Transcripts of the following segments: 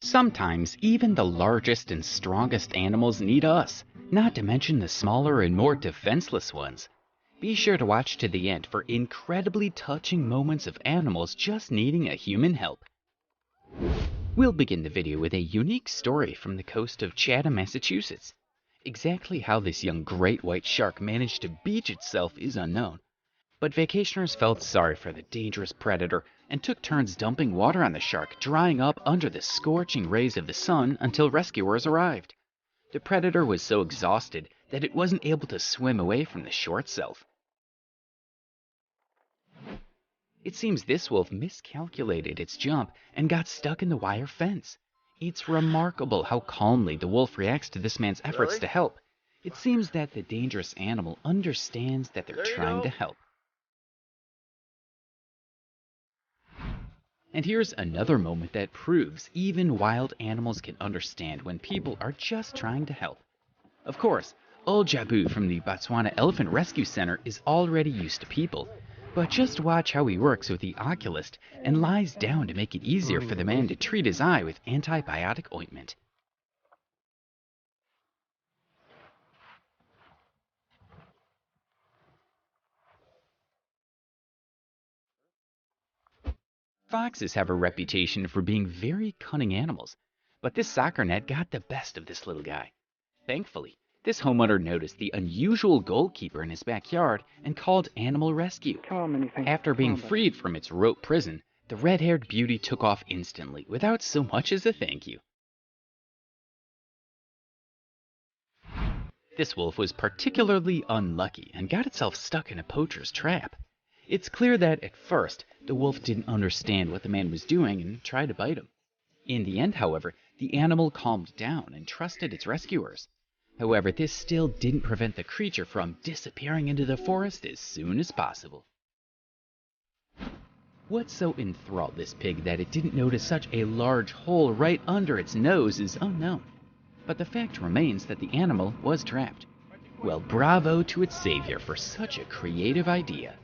Sometimes even the largest and strongest animals need us, not to mention the smaller and more defenseless ones. Be sure to watch to the end for incredibly touching moments of animals just needing a human help. We'll begin the video with a unique story from the coast of Chatham, Massachusetts. Exactly how this young great white shark managed to beach itself is unknown, but vacationers felt sorry for the dangerous predator and took turns dumping water on the shark, drying up under the scorching rays of the sun until rescuers arrived. The predator was so exhausted that it wasn't able to swim away from the shore itself. It seems this wolf miscalculated its jump and got stuck in the wire fence. It's remarkable how calmly the wolf reacts to this man's efforts to help. It seems that the dangerous animal understands that they're trying to help. And here's another moment that proves even wild animals can understand when people are just trying to help. Of course, old Jabu from the Botswana Elephant Rescue Center is already used to people, but just watch how he works with the oculist and lies down to make it easier for the man to treat his eye with antibiotic ointment. Foxes have a reputation for being very cunning animals, but this soccer net got the best of this little guy. Thankfully, this homeowner noticed the unusual goalkeeper in his backyard and called animal rescue. After being freed from its rope prison, the red-haired beauty took off instantly without so much as a thank you. This wolf was particularly unlucky and got itself stuck in a poacher's trap. It's clear that at first, the wolf didn't understand what the man was doing and tried to bite him. In the end, however, the animal calmed down and trusted its rescuers. However, this still didn't prevent the creature from disappearing into the forest as soon as possible. What so enthralled this pig that it didn't notice such a large hole right under its nose is unknown. But the fact remains that the animal was trapped. Well, bravo to its savior for such a creative idea.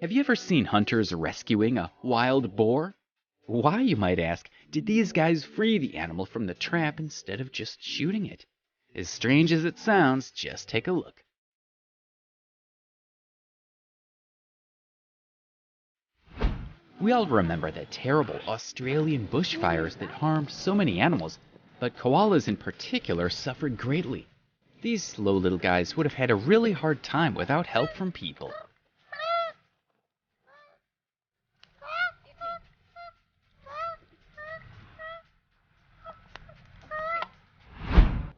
Have you ever seen hunters rescuing a wild boar? Why, you might ask, did these guys free the animal from the trap instead of just shooting it? As strange as it sounds, just take a look. We all remember the terrible Australian bushfires that harmed so many animals, but koalas in particular suffered greatly. These slow little guys would have had a really hard time without help from people.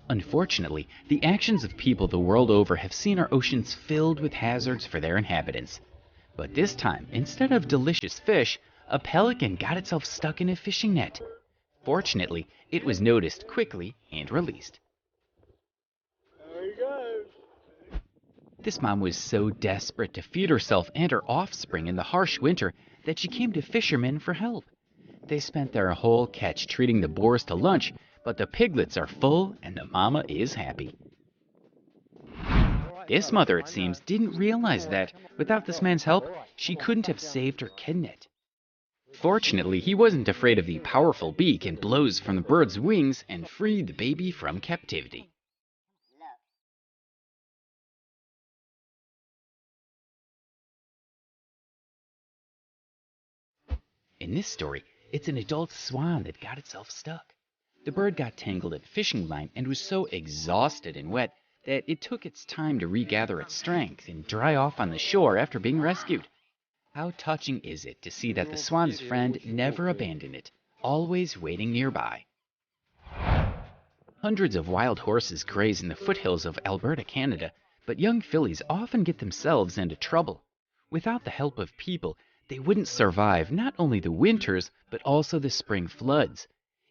Unfortunately, the actions of people the world over have seen our oceans filled with hazards for their inhabitants. But this time, instead of delicious fish, a pelican got itself stuck in a fishing net. Fortunately, it was noticed quickly and released. There he goes. This mom was so desperate to feed herself and her offspring in the harsh winter that she came to fishermen for help. They spent their whole catch treating the boars to lunch, but the piglets are full and the mama is happy. This mother, it seems, didn't realize that, without this man's help, she couldn't have saved her kid net. Fortunately, he wasn't afraid of the powerful beak and blows from the bird's wings and freed the baby from captivity. In this story, it's an adult swan that got itself stuck. The bird got tangled in fishing line and was so exhausted and wet that it took its time to regather its strength and dry off on the shore after being rescued. How touching is it to see that the swan's friend never abandoned it, always waiting nearby. Hundreds of wild horses graze in the foothills of Alberta, Canada, but young fillies often get themselves into trouble. Without the help of people, they wouldn't survive not only the winters, but also the spring floods.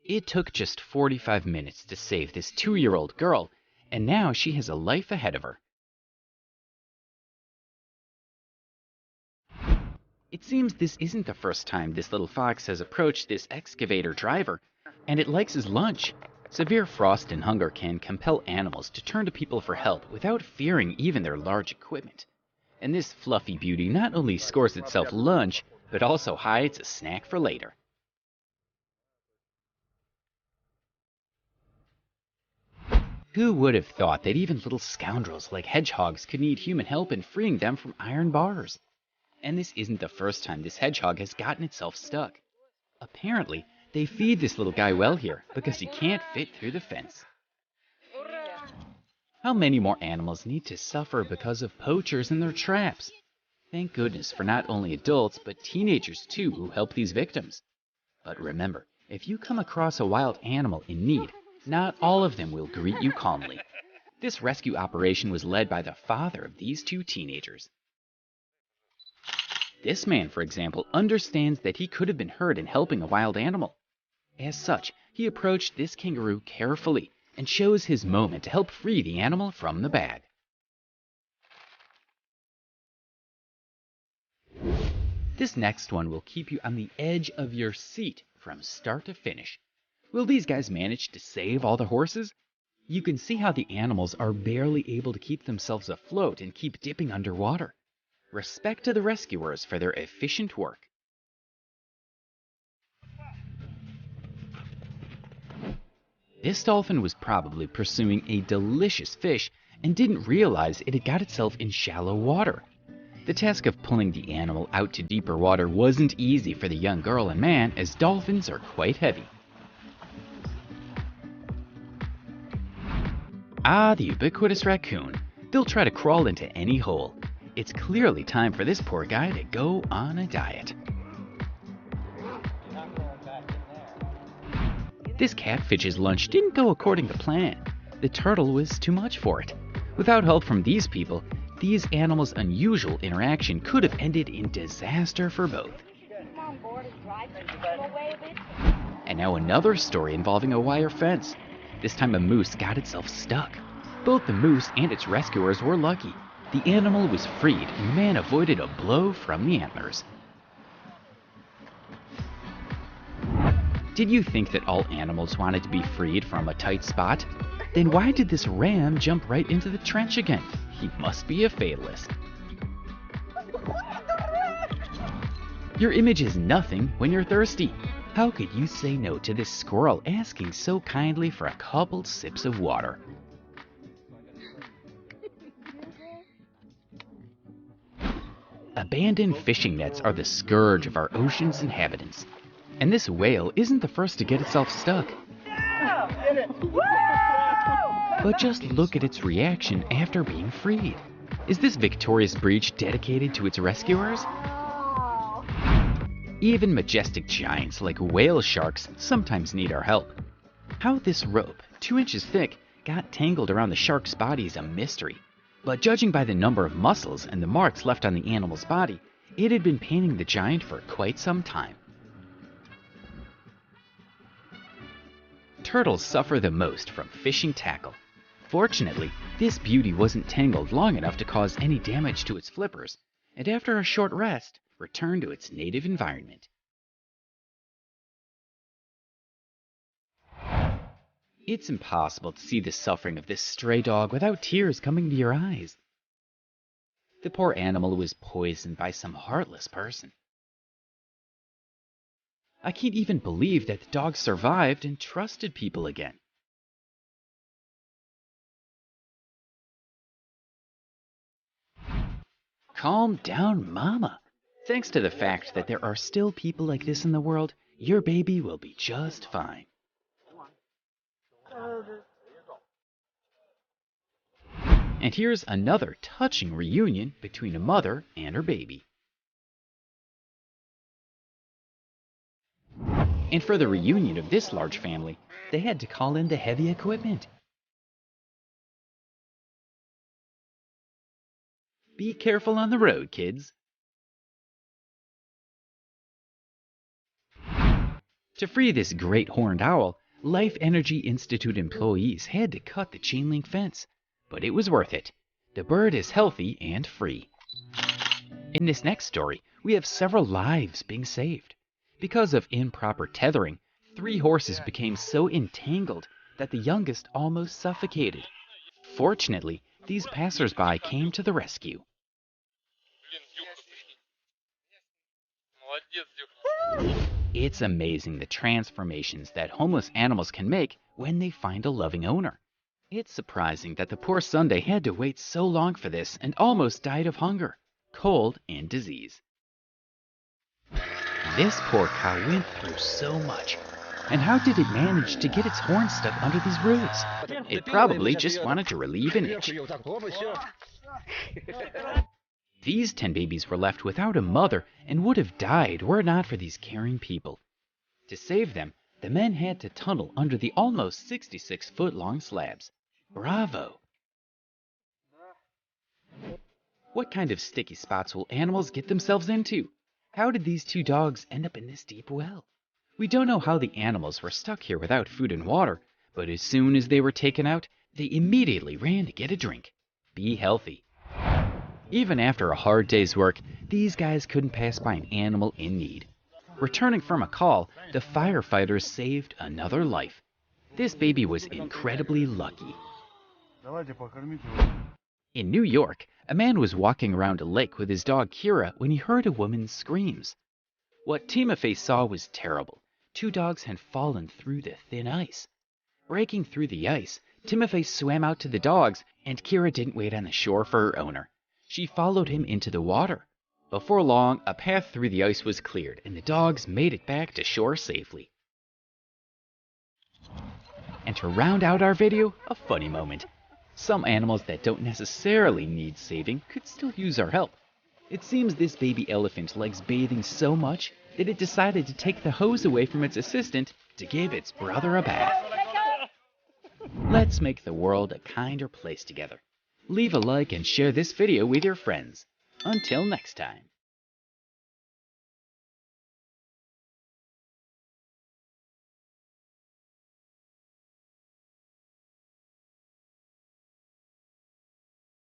It took just 45 minutes to save this 2-year-old girl, and now she has a life ahead of her. It seems this isn't the first time this little fox has approached this excavator driver, and it likes his lunch. Severe frost and hunger can compel animals to turn to people for help without fearing even their large equipment. And this fluffy beauty not only scores itself lunch, but also hides a snack for later. Who would have thought that even little scoundrels like hedgehogs could need human help in freeing them from iron bars? And this isn't the first time this hedgehog has gotten itself stuck. Apparently, they feed this little guy well here because he can't fit through the fence. How many more animals need to suffer because of poachers and their traps? Thank goodness for not only adults, but teenagers too who help these victims. But remember, if you come across a wild animal in need, not all of them will greet you calmly. This rescue operation was led by the father of these two teenagers. This man, for example, understands that he could have been hurt in helping a wild animal. As such, he approached this kangaroo carefully and chose his moment to help free the animal from the bag. This next one will keep you on the edge of your seat from start to finish. Will these guys manage to save all the horses? You can see how the animals are barely able to keep themselves afloat and keep dipping underwater. Respect to the rescuers for their efficient work. This dolphin was probably pursuing a delicious fish and didn't realize it had got itself in shallow water. The task of pulling the animal out to deeper water wasn't easy for the young girl and man, as dolphins are quite heavy. Ah, the ubiquitous raccoon. They'll try to crawl into any hole. It's clearly time for this poor guy to go on a diet. This catfish's lunch didn't go according to plan. The turtle was too much for it. Without help from these people, these animals' unusual interaction could have ended in disaster for both. And now another story involving a wire fence. This time a moose got itself stuck. Both the moose and its rescuers were lucky. The animal was freed and the man avoided a blow from the antlers. Did you think that all animals wanted to be freed from a tight spot? Then why did this ram jump right into the trench again? He must be a fatalist. Your image is nothing when you're thirsty. How could you say no to this squirrel asking so kindly for a couple sips of water? Abandoned fishing nets are the scourge of our ocean's inhabitants. And this whale isn't the first to get itself stuck. But just look at its reaction after being freed. Is this victorious breach dedicated to its rescuers? Even majestic giants like whale sharks sometimes need our help. How this rope, 2 inches thick, got tangled around the shark's body is a mystery. But judging by the number of muscles and the marks left on the animal's body, it had been paining the giant for quite some time. Turtles suffer the most from fishing tackle. Fortunately, this beauty wasn't tangled long enough to cause any damage to its flippers, and after a short rest, returned to its native environment. It's impossible to see the suffering of this stray dog without tears coming to your eyes. The poor animal was poisoned by some heartless person. I can't even believe that the dog survived and trusted people again. Calm down, Mama. Thanks to the fact that there are still people like this in the world, your baby will be just fine. And here's another touching reunion between a mother and her baby. And for the reunion of this large family, they had to call in the heavy equipment. Be careful on the road, kids. To free this great horned owl, Life Energy Institute employees had to cut the chain link fence, but it was worth it. The bird is healthy and free. In this next story, we have several lives being saved. Because of improper tethering, 3 horses became so entangled that the youngest almost suffocated. Fortunately, these passers-by came to the rescue. It's amazing the transformations that homeless animals can make when they find a loving owner. It's surprising that the poor Sunday had to wait so long for this and almost died of hunger, cold, and disease. This poor cow went through so much. And how did it manage to get its horn stuck under these roots? It probably just wanted to relieve an itch. These 10 babies were left without a mother and would have died were it not for these caring people. To save them, the men had to tunnel under the almost 66-foot-long slabs. Bravo! What kind of sticky spots will animals get themselves into? How did these 2 dogs end up in this deep well? We don't know how the animals were stuck here without food and water, but as soon as they were taken out, they immediately ran to get a drink. Be healthy. Even after a hard day's work, these guys couldn't pass by an animal in need. Returning from a call, the firefighters saved another life. This baby was incredibly lucky. In New York, a man was walking around a lake with his dog Kira when he heard a woman's screams. What Timofey saw was terrible. 2 dogs had fallen through the thin ice. Breaking through the ice, Timofey swam out to the dogs, and Kira didn't wait on the shore for her owner. She followed him into the water. Before long, a path through the ice was cleared, and the dogs made it back to shore safely. And to round out our video, a funny moment. Some animals that don't necessarily need saving could still use our help. It seems this baby elephant likes bathing so much that it decided to take the hose away from its assistant to give its brother a bath. Let's make the world a kinder place together. Leave a like and share this video with your friends. Until next time.